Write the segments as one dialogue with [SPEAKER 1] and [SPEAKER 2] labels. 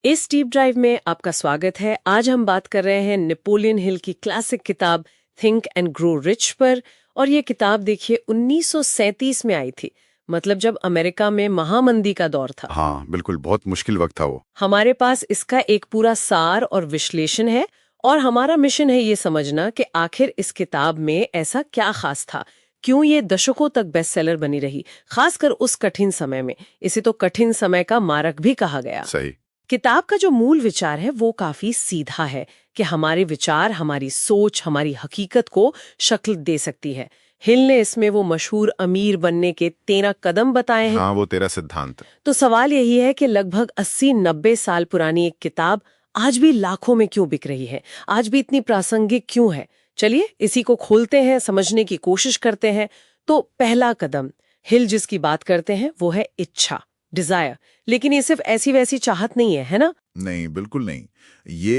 [SPEAKER 1] इस deep drive में आपका स्वागत है। आज हम बात कर रहे हैं नेपोलियन हिल की क्लासिक किताब थिंक एंड ग्रो रिच पर। और ये किताब देखिए 1937 में आई थी, मतलब जब अमेरिका में महामंदी का दौर था।
[SPEAKER 2] हाँ बिल्कुल, बहुत मुश्किल वक्त था वो।
[SPEAKER 1] हमारे पास इसका एक पूरा सार और विश्लेषण है, और हमारा मिशन है ये समझना कि आखिर इस किताब में ऐसा क्या खास था, क्यों ये दशकों तक बेस्ट सेलर बनी रही, खासकर उस कठिन समय में। इसे तो कठिन समय का मारक भी कहा गया।
[SPEAKER 2] सही।
[SPEAKER 1] किताब का जो मूल विचार है वो काफी सीधा है कि हमारे विचार, हमारी सोच, हमारी हकीकत को शक्ल दे सकती है। हिल ने इसमें वो मशहूर अमीर बनने के 13 कदम बताए हैं।
[SPEAKER 2] हाँ, वो तेरा सिद्धांत।
[SPEAKER 1] तो सवाल यही है कि लगभग 80-90 साल पुरानी एक किताब आज भी लाखों में क्यों बिक रही है, आज भी इतनी प्रासंगिक क्यों है। चलिए इसी को खोलते हैं, समझने की कोशिश करते हैं। तो पहला कदम, हिल जिसकी बात करते हैं वो है इच्छा, डिजायर। लेकिन ये सिर्फ ऐसी वैसी चाहत नहीं है ना?
[SPEAKER 2] नहीं, बिल्कुल नहीं। ये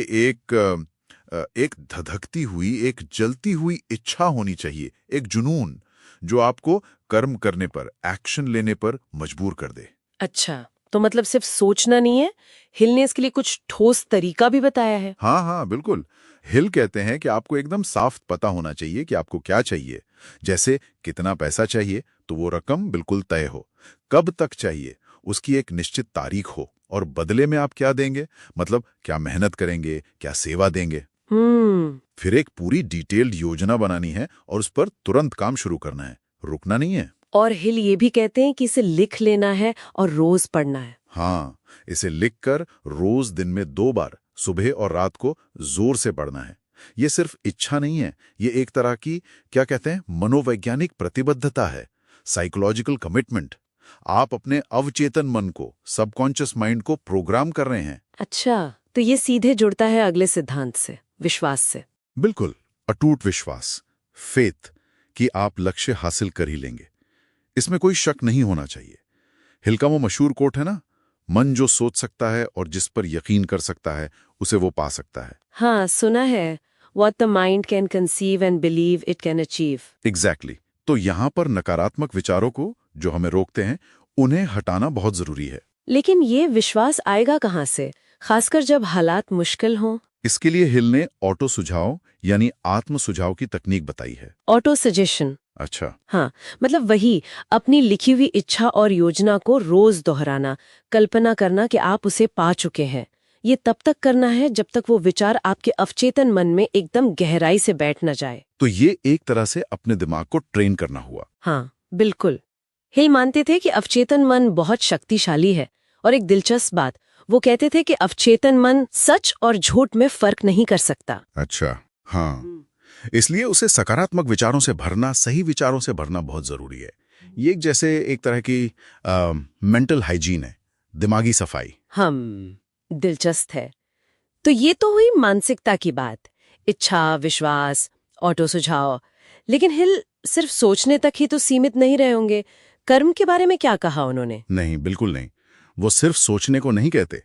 [SPEAKER 2] एक धधकती हुई, एक जलती हुई इच्छा होनी चाहिए, एक जुनून जो आपको कर्म करने पर, एक्शन लेने पर मजबूर कर दे।
[SPEAKER 1] अच्छा, तो मतलब सिर्फ सोचना नहीं है, हिल ने इसके लिए कुछ ठोस तरीका भी बताया है।
[SPEAKER 2] हाँ हाँ बिल्कुल। हिल कहते हैं कि आपको एकदम साफ पता होना चाहिए कि आपको क्या चाहिए। जैसे कितना पैसा चाहिए तो वो रकम बिल्कुल तय हो, कब तक चाहिए उसकी एक निश्चित तारीख हो, और बदले में आप क्या देंगे, मतलब क्या मेहनत करेंगे, क्या सेवा देंगे। फिर एक पूरी डिटेल्ड योजना बनानी है और उस पर तुरंत काम शुरू करना है, रुकना नहीं है।
[SPEAKER 1] और हिल ये भी कहते हैं कि इसे लिख लेना है और रोज पढ़ना है।
[SPEAKER 2] हाँ, इसे लिखकर रोज दिन में 2 बार, सुबह और रात को जोर से पढ़ना है। ये सिर्फ इच्छा नहीं है, ये एक तरह की, क्या कहते हैं, मनोवैज्ञानिक प्रतिबद्धता है, साइकोलॉजिकल कमिटमेंट। आप अपने अवचेतन मन को, सबकॉन्शियस माइंड को प्रोग्राम कर रहे हैं।
[SPEAKER 1] अच्छा, तो ये सीधे जुड़ता है अगले सिद्धांत से, विश्वास से।
[SPEAKER 2] बिल्कुल, अटूट विश्वास, फेथ, कि आप लक्ष्य हासिल कर ही लेंगे। इसमें कोई शक नहीं होना चाहिए। हिल का वो मशहूर कोट है ना, मन जो सोच सकता है और जिस पर यकीन कर सकता है उसे वो पा सकता है।
[SPEAKER 1] हाँ, सुना है। What the mind can conceive and believe it can achieve.
[SPEAKER 2] Exactly. तो यहाँ पर नकारात्मक विचारों को, जो हमें रोकते हैं, उन्हें हटाना बहुत जरूरी है।
[SPEAKER 1] लेकिन ये विश्वास आएगा कहाँ से, खासकर जब हालात मुश्किल हों?
[SPEAKER 2] इसके लिए हिल ने ऑटो सुझाव यानी आत्म सुझाव की तकनीक बताई है।
[SPEAKER 1] Auto suggestion.
[SPEAKER 2] अच्छा।
[SPEAKER 1] हाँ, मतलब वही अपनी लिखी हुई इच्छा और योजना को रोज दोहराना, कल्पना करना कि आप उसे पा चुके हैं। ये तब तक करना है जब तक वो विचार आपके अवचेतन मन में एकदम गहराई से बैठ न जाए।
[SPEAKER 2] तो ये एक तरह से अपने दिमाग को ट्रेन करना हुआ।
[SPEAKER 1] हाँ बिल्कुल। हिल मानते थे कि अवचेतन मन बहुत शक्तिशाली है, और एक दिलचस्प बात, वो कहते थे कि अवचेतन मन सच और झूठ में फर्क नहीं कर सकता।
[SPEAKER 2] अच्छा। हाँ, इसलिए उसे सकारात्मक विचारों से भरना, सही विचारों से भरना बहुत जरूरी है। ये जैसे एक तरह की मेंटल हाइजीन है, दिमागी सफाई।
[SPEAKER 1] दिलचस्प है। तो ये तो हुई मानसिकता की बात, इच्छा, विश्वास, ऑटो सुझाव। लेकिन हिल सिर्फ सोचने तक ही तो सीमित नहीं रहे होंगे। कर्म के बारे में क्या कहा उन्होंने?
[SPEAKER 2] नहीं, बिल्कुल नहीं। वो सिर्फ सोचने को नहीं कहते।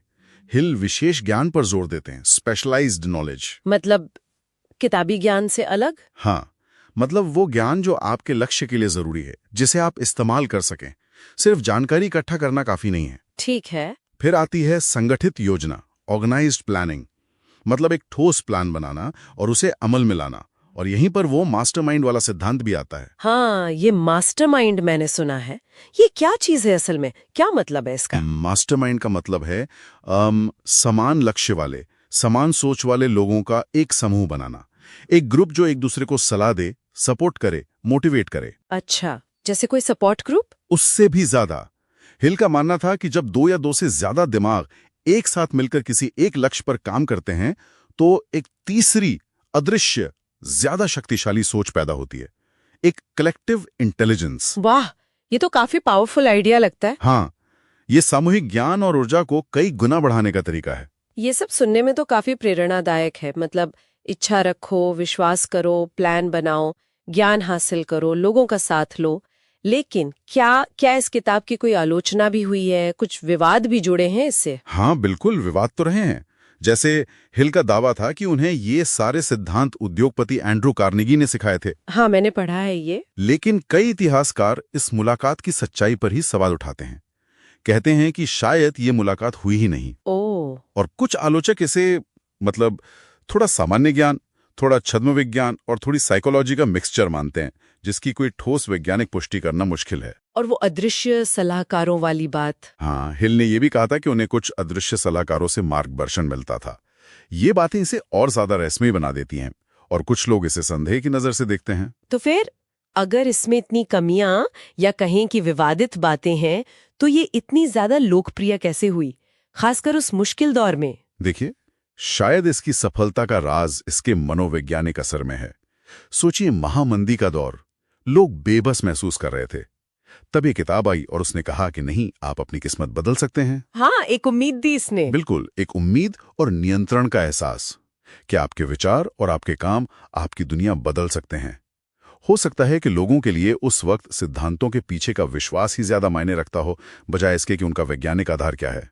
[SPEAKER 2] हिल विशेष ज्ञान पर जोर देते हैं, स्पेशलाइज्ड नॉलेज।
[SPEAKER 1] मतलब किताबी ज्ञान से अलग?
[SPEAKER 2] हाँ, मतलब वो ज्ञान जो आपके लक्ष्य के लिए जरूरी है, जिसे आप इस्तेमाल कर सकें। सिर्फ जानकारी इकट्ठा करना काफी नहीं है।
[SPEAKER 1] ठीक है।
[SPEAKER 2] फिर आती है संगठित योजना, ऑर्गेनाइज्ड प्लानिंग, मतलब एक ठोस प्लान बनाना और उसे अमल में लाना। और यहीं पर वो मास्टरमाइंड वाला सिद्धांत भी आता है।
[SPEAKER 1] हाँ, ये मास्टरमाइंड मैंने सुना है। ये क्या चीज है असल में, क्या मतलब है इसका?
[SPEAKER 2] मास्टरमाइंड का मतलब है समान लक्ष्य वाले, समान सोच वाले लोगों का एक समूह बनाना, एक ग्रुप जो एक दूसरे को सलाह दे, सपोर्ट करे, मोटिवेट करे।
[SPEAKER 1] अच्छा, जैसे कोई सपोर्ट ग्रुप?
[SPEAKER 2] उससे भी ज्यादा। हिल का मानना था कि जब 2 या 2 से ज्यादा दिमाग एक साथ मिलकर किसी एक लक्ष्य पर काम करते हैं तो एक तीसरी, अदृश्य, ज्यादा शक्तिशाली सोच पैदा होती है, एक कलेक्टिव इंटेलिजेंस।
[SPEAKER 1] वाह, ये तो काफी पावरफुल आइडिया लगता है।
[SPEAKER 2] हाँ, ये सामूहिक ज्ञान और ऊर्जा को कई गुना बढ़ाने का तरीका है।
[SPEAKER 1] ये सब सुनने में तो काफी प्रेरणादायक है। मतलब इच्छा रखो, विश्वास करो, प्लान बनाओ, ज्ञान हासिल करो, लोगों का साथ लो। लेकिन क्या इस किताब की कोई आलोचना भी हुई है, कुछ विवाद भी जुड़े हैं इससे?
[SPEAKER 2] हाँ बिल्कुल, विवाद तो रहे हैं। जैसे हिल का दावा था कि उन्हें ये सारे सिद्धांत उद्योगपति एंड्रू कार्नेगी ने सिखाए थे।
[SPEAKER 1] हाँ, मैंने पढ़ा है ये।
[SPEAKER 2] लेकिन कई इतिहासकार इस मुलाकात की सच्चाई पर ही सवाल उठाते हैं। कहते हैं कि शायद ये मुलाकात हुई ही नहीं।
[SPEAKER 1] ओह,
[SPEAKER 2] और कुछ आलोचक इसे मतलब थोड़ा सामान्य ज्ञान, थोड़ा छद्म विज्ञान और थोड़ी साइकोलॉजी का मिक्सचर मानते हैं, जिसकी कोई ठोस वैज्ञानिक पुष्टि करना मुश्किल है।
[SPEAKER 1] और वो अदृश्य सलाहकारों वाली बात।
[SPEAKER 2] हाँ, हिल ने यह भी कहा था कि उन्हें कुछ अदृश्य सलाहकारों से मार्गदर्शन मिलता था। ये बातें इसे और ज्यादा रहस्यमय बना देती हैं और कुछ लोग इसे संदेह की नजर से देखते हैं।
[SPEAKER 1] तो फिर अगर इसमें इतनी कमियां या कहें कि विवादित बातें हैं, तो ये इतनी ज्यादा लोकप्रिय कैसे हुई, खासकर उस मुश्किल दौर में?
[SPEAKER 2] देखिए, शायद इसकी सफलता का राज इसके मनोवैज्ञानिक असर में है। सोचिए, महामंदी का दौर, लोग बेबस महसूस कर रहे थे। तब ये किताब आई और उसने कहा कि नहीं, आप अपनी किस्मत बदल सकते हैं।
[SPEAKER 1] हाँ, एक उम्मीद दी इसने।
[SPEAKER 2] बिल्कुल, एक उम्मीद और नियंत्रण का एहसास कि आपके विचार और आपके काम आपकी दुनिया बदल सकते हैं। हो सकता है कि लोगों के लिए उस वक्त सिद्धांतों के पीछे का विश्वास ही ज्यादा मायने रखता हो, बजाय इसके कि उनका वैज्ञानिक आधार क्या है।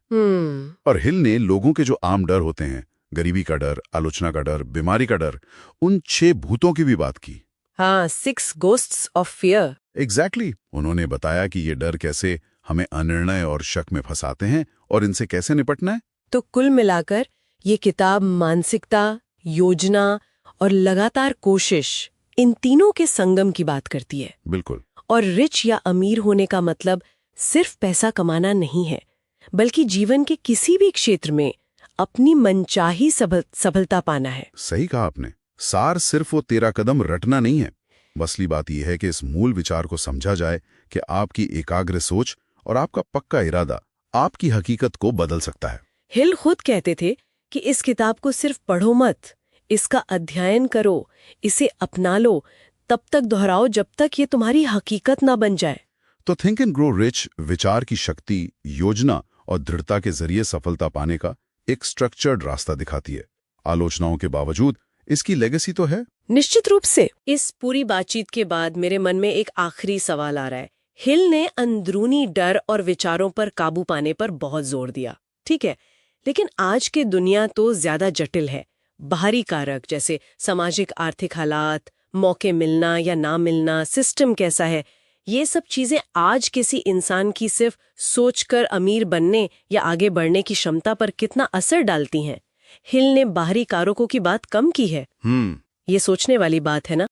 [SPEAKER 2] और हिल ने लोगों के जो आम डर होते हैं, गरीबी का डर, आलोचना का डर, बीमारी का डर, उन 6 भूतों की भी बात की।
[SPEAKER 1] हाँ, 6 ghosts of fear।
[SPEAKER 2] एग्जैक्टली। उन्होंने बताया कि ये डर कैसे हमें अनिर्णय और शक में फंसाते हैं और इनसे कैसे निपटना है।
[SPEAKER 1] तो कुल मिलाकर ये किताब मानसिकता, योजना और लगातार कोशिश, इन तीनों के संगम की बात करती है।
[SPEAKER 2] बिल्कुल।
[SPEAKER 1] और रिच या अमीर होने का मतलब सिर्फ पैसा कमाना नहीं है, बल्कि जीवन के किसी भी क्षेत्र में अपनी मनचाही सफलता पाना है।
[SPEAKER 2] सही कहा आपने। सार सिर्फ वो 13 कदम रटना नहीं है। असली बात यह है कि इस मूल विचार को समझा जाए कि आपकी एकाग्र सोच और आपका पक्का इरादा आपकी हकीकत को बदल सकता है।
[SPEAKER 1] हिल खुद कहते थे कि इस किताब को सिर्फ पढ़ो मत, इसका अध्ययन करो, इसे अपना लो, तब तक दोहराओ जब तक ये तुम्हारी हकीकत ना बन जाए।
[SPEAKER 2] तो थिंक एंड ग्रो रिच विचार की शक्ति, योजना और दृढ़ता के जरिए सफलता पाने का एक स्ट्रक्चर्ड रास्ता दिखाती है। आलोचनाओं के बावजूद इसकी लेगेसी तो है।
[SPEAKER 1] निश्चित रूप से। इस पूरी बातचीत के बाद मेरे मन में एक आखिरी सवाल आ रहा है। हिल ने अंदरूनी डर और विचारों पर काबू पाने पर बहुत जोर दिया, ठीक है, लेकिन आज की दुनिया तो ज्यादा जटिल है। बाहरी कारक जैसे सामाजिक आर्थिक हालात, मौके मिलना या ना मिलना, सिस्टम कैसा है, ये सब चीजें आज किसी इंसान की सिर्फ सोचकर अमीर बनने या आगे बढ़ने की क्षमता पर कितना असर डालती हैं। हिल ने बाहरी कारकों की बात कम की है। ये सोचने वाली बात है ना।